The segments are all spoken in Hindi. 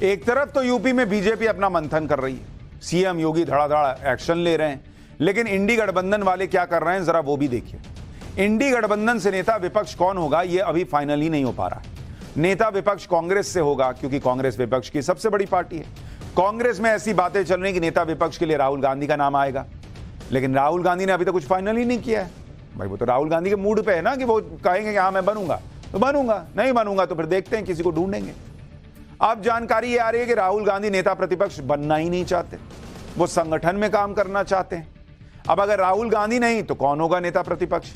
एक तरफ तो यूपी में बीजेपी अपना मंथन कर रही है, सीएम योगी धड़ाधड़ एक्शन ले रहे हैं, लेकिन इंडी गठबंधन वाले क्या कर रहे हैं जरा वो भी देखिए। इंडी गठबंधन से नेता विपक्ष कौन होगा ये अभी फाइनल ही नहीं हो पा रहा है। नेता विपक्ष कांग्रेस से होगा, क्योंकि कांग्रेस विपक्ष की सबसे बड़ी पार्टी है। कांग्रेस में ऐसी बातें चल रही कि नेता विपक्ष के लिए राहुल गांधी का नाम आएगा, लेकिन राहुल गांधी ने अभी तक कुछ फाइनल ही नहीं किया है। भाई वो तो राहुल गांधी के मूड पे है ना कि वो कहेंगे कि हाँ मैं बनूंगा तो बनूंगा, नहीं बनूंगा तो फिर देखते हैं, किसी को ढूंढेंगे। अब जानकारी ये आ रही है कि राहुल गांधी नेता प्रतिपक्ष बनना ही नहीं चाहते, वो संगठन में काम करना चाहते हैं। अब अगर राहुल गांधी नहीं तो कौन होगा नेता प्रतिपक्ष?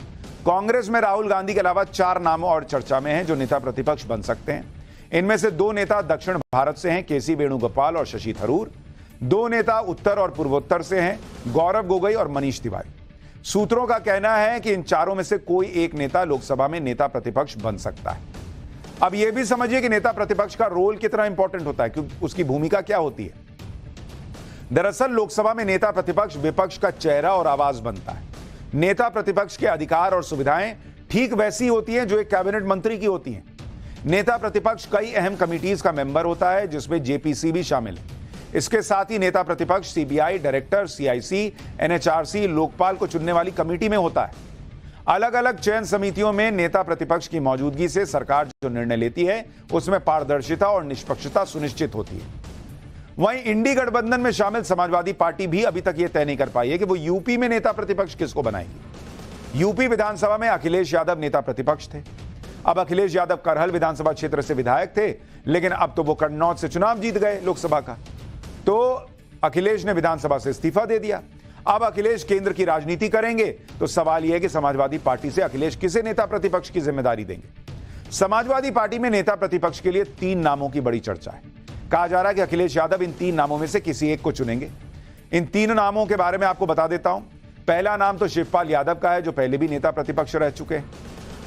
कांग्रेस में राहुल गांधी के अलावा 4 नाम और चर्चा में हैं जो नेता प्रतिपक्ष बन सकते हैं। इनमें से 2 नेता दक्षिण भारत से हैं, केसी वेणुगोपाल और शशि थरूर। 2 नेता उत्तर और पूर्वोत्तर से हैं, गौरव गोगोई और मनीष तिवारी। सूत्रों का कहना है कि इन चारों में से कोई एक नेता लोकसभा में नेता प्रतिपक्ष बन सकता है। अब यह भी समझिए कि नेता प्रतिपक्ष का रोल कितना इंपॉर्टेंट होता है, क्योंकि उसकी भूमिका क्या होती है। दरअसल लोकसभा में नेता प्रतिपक्ष विपक्ष का चेहरा और आवाज बनता है। नेता प्रतिपक्ष के अधिकार और सुविधाएं ठीक वैसी होती हैं जो एक कैबिनेट मंत्री की होती हैं। नेता प्रतिपक्ष कई अहम कमिटीज का मेंबर होता है, जिसमें जेपीसी भी शामिल है। इसके साथ ही नेता प्रतिपक्ष CBI director, CIC, NHRC, Lokpal को चुनने वाली कमेटी में होता है। अलग अलग चयन समितियों में नेता प्रतिपक्ष की मौजूदगी से सरकार जो निर्णय लेती है उसमें पारदर्शिता और निष्पक्षता सुनिश्चित होती है। वहीं इंडी गठबंधन में शामिल समाजवादी पार्टी भी अभी तक यह तय नहीं कर पाई है कि वो यूपी में नेता प्रतिपक्ष किसको बनाएगी। यूपी विधानसभा में अखिलेश यादव नेता प्रतिपक्ष थे। अब अखिलेश यादव करहल विधानसभा क्षेत्र से विधायक थे, लेकिन अब तो वो कन्नौज से चुनाव जीत गए लोकसभा का, तो अखिलेश ने विधानसभा से इस्तीफा दे दिया। अब अखिलेश केंद्र की राजनीति करेंगे, तो सवाल यह है कि समाजवादी पार्टी से अखिलेश किसे नेता प्रतिपक्ष की जिम्मेदारी देंगे। समाजवादी पार्टी में नेता प्रतिपक्ष के लिए 3 नामों की बड़ी चर्चा है। कहा जा रहा है कि अखिलेश यादव इन 3 नामों में से किसी एक को चुनेंगे। इन 3 नामों के बारे में आपको बता देता हूं। पहला नाम तो शिवपाल यादव का है, जो पहले भी नेता प्रतिपक्ष रह चुके हैं।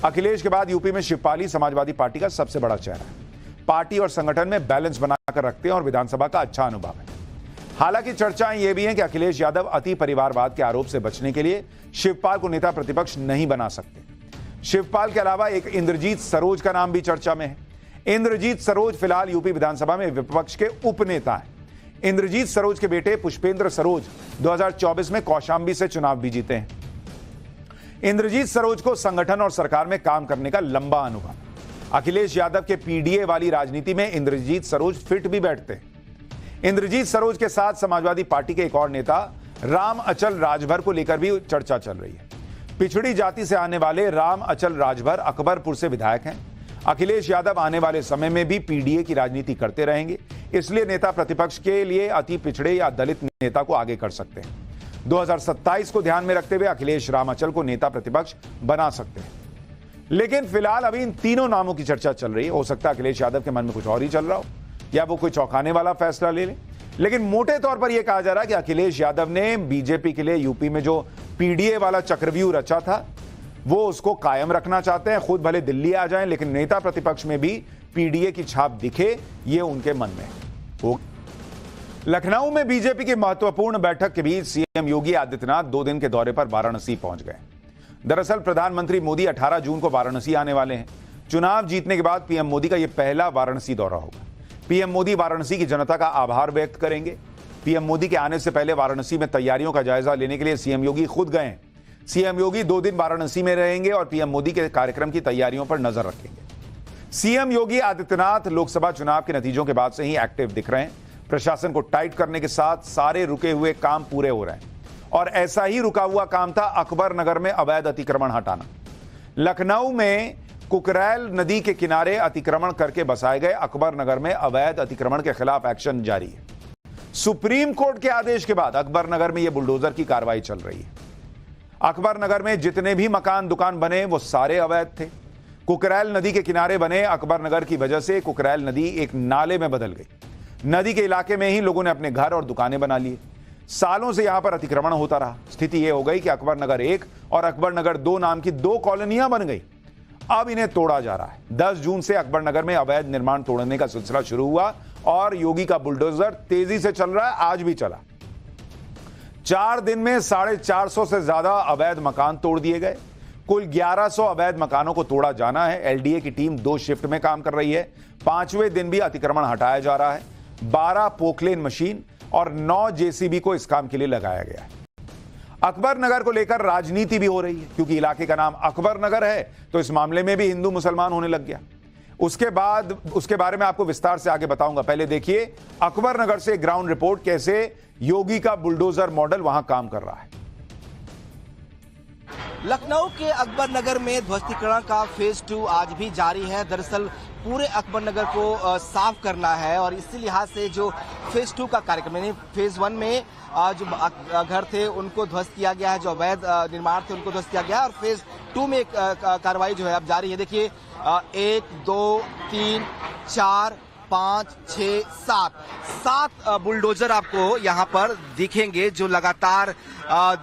अखिलेश के बाद यूपी में शिवपाल ही समाजवादी पार्टी का सबसे बड़ा चेहरा है। पार्टी और संगठन में बैलेंस बनाकर रखते हैं और विधानसभा का अच्छा अनुभव है। हालांकि चर्चाएं यह भी हैं कि अखिलेश यादव अति परिवारवाद के आरोप से बचने के लिए शिवपाल को नेता प्रतिपक्ष नहीं बना सकते। शिवपाल के अलावा एक इंद्रजीत सरोज का नाम भी चर्चा में है। इंद्रजीत सरोज फिलहाल यूपी विधानसभा में विपक्ष के उपनेता हैं। इंद्रजीत सरोज के बेटे पुष्पेंद्र सरोज 2024 में कौशांबी से चुनाव भी जीते हैं। इंद्रजीत सरोज को संगठन और सरकार में काम करने का लंबा अनुभव। अखिलेश यादव के पीडीए वाली राजनीति में इंद्रजीत सरोज फिट भी बैठते हैं। इंद्रजीत सरोज के साथ समाजवादी पार्टी के एक और नेता राम अचल राजभर को लेकर भी चर्चा चल रही है। पिछड़ी जाति से आने वाले राम अचल राजभर अकबरपुर से विधायक हैं। अखिलेश यादव आने वाले समय में भी पीडीए की राजनीति करते रहेंगे, इसलिए नेता प्रतिपक्ष के लिए अति पिछड़े या दलित नेता को आगे कर सकते हैं। 2027 को ध्यान में रखते हुए अखिलेश राम अचल को नेता प्रतिपक्ष बना सकते हैं। लेकिन फिलहाल अभी इन तीनों नामों की चर्चा चल रही है। हो सकता है अखिलेश यादव के मन में कुछ और ही चल रहा हो, या वो कोई चौंकाने वाला फैसला ले ले। लेकिन मोटे तौर पर यह कहा जा रहा है कि अखिलेश यादव ने बीजेपी के लिए यूपी में जो पीडीए वाला चक्रव्यूह रचा था वो उसको कायम रखना चाहते हैं। खुद भले दिल्ली आ जाएं, लेकिन नेता प्रतिपक्ष में भी पीडीए की छाप दिखे, ये उनके मन में है। लखनऊ में बीजेपी की महत्वपूर्ण बैठक के बीच सीएम योगी आदित्यनाथ 2 दिन के दौरे पर वाराणसी पहुंच गए। दरअसल प्रधानमंत्री मोदी 18 जून को वाराणसी आने वाले हैं। चुनाव जीतने के बाद पीएम मोदी का यह पहला वाराणसी दौरा होगा। पीएम मोदी वाराणसी की जनता का आभार व्यक्त करेंगे। पीएम मोदी के आने से पहले वाराणसी में तैयारियों का जायजा लेने के लिए सीएम योगी खुद गए हैं। सीएम योगी 2 दिन वाराणसी में रहेंगे और पीएम मोदी के कार्यक्रम की तैयारियों पर नजर रखेंगे। सीएम योगी आदित्यनाथ लोकसभा चुनाव के नतीजों के बाद से ही एक्टिव दिख रहे हैं। प्रशासन को टाइट करने के साथ सारे रुके हुए काम पूरे हो रहे हैं, और ऐसा ही रुका हुआ काम था अकबर नगर में अवैध अतिक्रमण हटाना। लखनऊ में कुकरैल नदी के किनारे अतिक्रमण करके बसाए गए अकबर नगर में अवैध अतिक्रमण के खिलाफ एक्शन जारी है। सुप्रीम कोर्ट के आदेश के बाद अकबर नगर में यह बुलडोजर की कार्रवाई चल रही है। अकबर नगर में जितने भी मकान दुकान बने वो सारे अवैध थे। कुकरैल नदी के किनारे बने अकबर नगर की वजह से कुकरैल नदी एक नाले में बदल गई। नदी के इलाके में ही लोगों ने अपने घर और दुकानें बना लिए। सालों से यहां पर अतिक्रमण होता रहा। स्थिति यह हो गई कि अकबर नगर 1 और अकबर नगर 2 नाम की 2 कॉलोनियां बन गई। अब इन्हें तोड़ा जा रहा है। 10 जून से अकबर नगर में अवैध निर्माण तोड़ने का सिलसिला शुरू हुआ और योगी का बुलडोजर तेजी से चल रहा है। आज भी चला। 4 दिन में 450 से ज्यादा अवैध मकान तोड़ दिए गए। कुल 1100 अवैध मकानों को तोड़ा जाना है। एलडीए की टीम 2 शिफ्ट में काम कर रही है। 5वें दिन भी अतिक्रमण हटाया जा रहा है। 12 पोकलेन मशीन और 9 जेसीबी को इस काम के लिए लगाया गया है। अकबर नगर को लेकर राजनीति भी हो रही है, क्योंकि इलाके का नाम अकबर नगर है, तो इस मामले में भी हिंदू मुसलमान होने लग गया। उसके बारे में आपको विस्तार से आगे बताऊंगा। पहले देखिए अकबर नगर से ग्राउंड रिपोर्ट, कैसे योगी का बुलडोजर मॉडल वहां काम कर रहा है। लखनऊ के अकबर नगर में ध्वस्तीकरण का फेज 2 आज भी जारी है। दरअसल पूरे अकबर नगर को साफ करना है और इसी लिहाज से जो फेज 2 का कार्यक्रम यानी फेज 1 में जो घर थे उनको ध्वस्त किया गया है, जो अवैध निर्माण थे उनको ध्वस्त किया गया है और फेज 2 में कार्रवाई जो है अब जारी है। देखिए 1 2 3 4 5 6 7 बुलडोजर आपको यहाँ पर दिखेंगे जो लगातार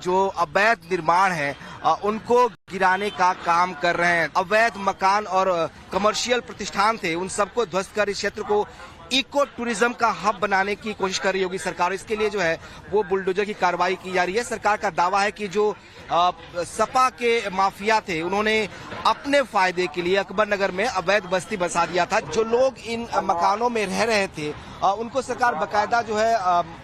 जो अवैध निर्माण है उनको गिराने का काम कर रहे हैं। अवैध मकान और कमर्शियल प्रतिष्ठान थे उन सबको ध्वस्त कर इस क्षेत्र को इको टूरिज्म का हब बनाने की कोशिश कर रही होगी सरकार। इसके लिए जो है वो बुलडोजर की कार्रवाई की जा रही है। सरकार का दावा है कि जो सपा के माफिया थे उन्होंने अपने फायदे के लिए अकबर नगर में अवैध बस्ती बसा दिया था। जो लोग इन मकानों में रह रहे थे उनको सरकार बकायदा जो है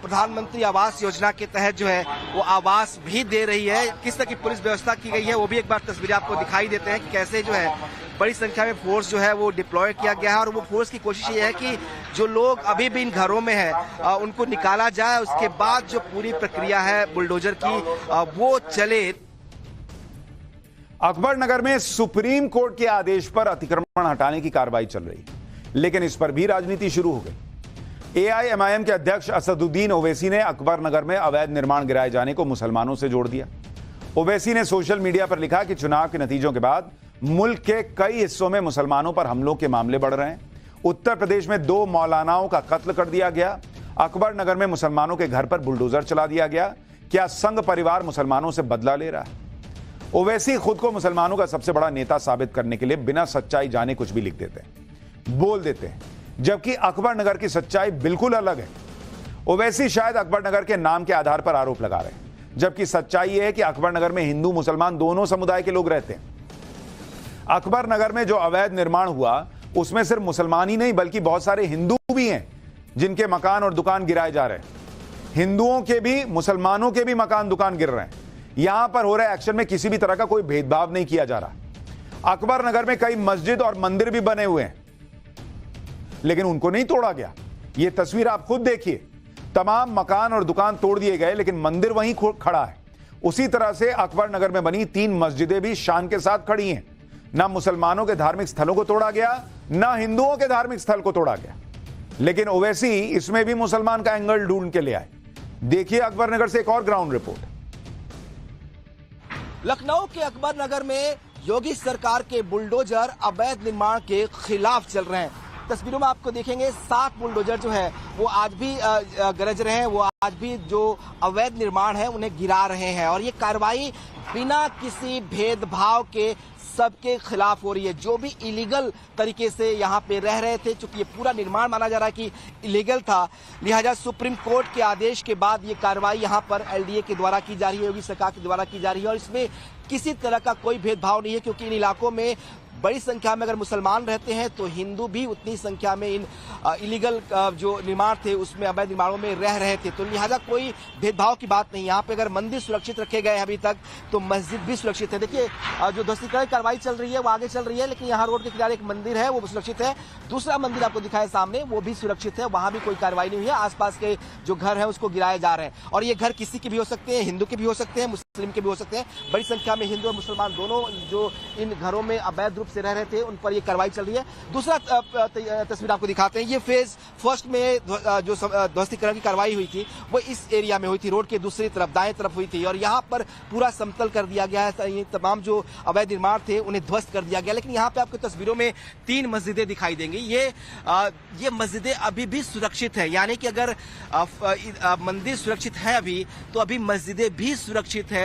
प्रधानमंत्री आवास योजना के तहत जो है वो आवास भी दे रही है। किस तरह की पुलिस व्यवस्था की गई है वो भी एक बार तस्वीरें आपको दिखाई देते हैं कि कैसे जो है बड़ी संख्या में फोर्स जो है वो डिप्लॉय किया गया है और वो फोर्स की कोशिश ये है कि जो लोग अभी भी इन घरों में है उनको निकाला जाए। उसके बाद जो पूरी प्रक्रिया है बुलडोजर की वो चले। अकबर नगर में सुप्रीम कोर्ट के आदेश पर अतिक्रमण हटाने की कार्रवाई चल रही है, लेकिन इस पर भी राजनीति शुरू हो गई। एआईएमआईएम के अध्यक्ष असदुद्दीन ओवैसी ने अकबर नगर में अवैध निर्माण गिराए जाने को मुसलमानों से जोड़ दिया। ओवैसी ने सोशल मीडिया पर लिखा कि चुनाव के नतीजों के बाद मुल्क के कई हिस्सों में मुसलमानों पर हमलों के मामले बढ़ रहे हैं। उत्तर प्रदेश में 2 मौलानाओं का कत्ल कर दिया गया। अकबर नगर में मुसलमानों के घर पर बुलडोजर चला दिया गया। क्या संघ परिवार मुसलमानों से बदला ले रहा है? ओवैसी खुद को मुसलमानों का सबसे बड़ा नेता साबित करने के लिए बिना सच्चाई जाने कुछ भी लिख देते हैं, बोल देते हैं, जबकि अकबर नगर की सच्चाई बिल्कुल अलग है। ओवैसी शायद अकबर नगर के नाम के आधार पर आरोप लगा रहे हैं, जबकि सच्चाई यह है कि अकबर नगर में हिंदू मुसलमान दोनों समुदाय के लोग रहते हैं। अकबर नगर में जो अवैध निर्माण हुआ उसमें सिर्फ मुसलमान ही नहीं बल्कि बहुत सारे हिंदू भी हैं जिनके मकान और दुकान गिराए जा रहे हैं। हिंदुओं के भी मुसलमानों के भी मकान दुकान गिर रहे हैं। यहां पर हो रहे एक्शन में किसी भी तरह का कोई भेदभाव नहीं किया जा रहा। अकबर नगर में कई मस्जिद और मंदिर भी बने हुए हैं, लेकिन उनको नहीं तोड़ा गया। यह तस्वीर आप खुद देखिए, तमाम मकान और दुकान तोड़ दिए गए लेकिन मंदिर वहीं खड़ा है। उसी तरह से अकबर नगर में बनी 3 मस्जिदें भी शान के साथ खड़ी हैं। ना मुसलमानों के धार्मिक स्थलों को तोड़ा गया, ना हिंदुओं के धार्मिक स्थल को तोड़ा गया, लेकिन ओवैसी इसमें भी मुसलमान का एंगल ढूंढ के ले आए। देखिए अकबर नगर से एक और ग्राउंड रिपोर्ट। लखनऊ के अकबर नगर में योगी सरकार के बुलडोजर अवैध निर्माण के खिलाफ चल रहे हैं। तस्वीरों में आपको देखेंगे 7 बुलडोजर जो है वो आज भी गरज रहे हैं, वो आज भी जो अवैध निर्माण है उन्हें गिरा रहे हैं और ये कार्रवाई बिना किसी भेदभाव के सबके खिलाफ हो रही है। जो भी इलीगल तरीके से यहाँ पे रह रहे थे, चूंकि ये पूरा निर्माण माना जा रहा है कि इलीगल था, लिहाजा सुप्रीम कोर्ट के आदेश के बाद ये कार्रवाई यहाँ पर एलडीए के द्वारा की जा रही है, योगी सरकार के द्वारा की जा रही है और इसमें किसी तरह का कोई भेदभाव नहीं है, क्योंकि इन इलाकों में बड़ी संख्या में अगर मुसलमान रहते हैं तो हिंदू भी उतनी संख्या में इन इलीगल जो निर्माण थे उसमें अवैध निर्माणों में रह रहे थे, तो लिहाजा कोई भेदभाव की बात नहीं। यहाँ पे अगर मंदिर सुरक्षित रखे गए अभी तक तो मस्जिद भी सुरक्षित है। देखिए जो ध्वस्तीकरण कार्रवाई चल रही है वो आगे चल रही है, लेकिन यहाँ रोड के किनारे एक मंदिर है वो सुरक्षित है। दूसरा मंदिर आपको दिखाए सामने वो भी सुरक्षित है, वहां भी कोई कार्रवाई नहीं हुई है। आसपास के जो घर है उसको गिराए जा रहे हैं और ये घर किसी के भी हो सकते हैं, हिंदू के भी हो सकते हैं, मुस्लिम के भी हो सकते हैं। बड़ी संख्या में हिंदू और मुसलमान दोनों जो इन घरों में अवैध रूप से रह रहे थे उन पर ये कार्रवाई चल रही है। दूसरा तस्वीर आपको दिखाते हैं, ये फेज फर्स्ट में जो ध्वस्तीकरण की कार्रवाई हुई थी वो इस एरिया में हुई थी, रोड के दूसरी तरफ दाएं तरफ हुई थी और यहाँ पर पूरा समतल कर दिया गया है। ये तमाम जो अवैध निर्माण थे उन्हें ध्वस्त कर दिया गया, लेकिन यहाँ पे आपको तस्वीरों में 3 मस्जिदें दिखाई देंगी। ये मस्जिदें अभी भी सुरक्षित है, यानी कि अगर मंदिर सुरक्षित है अभी तो अभी मस्जिदें भी सुरक्षित है।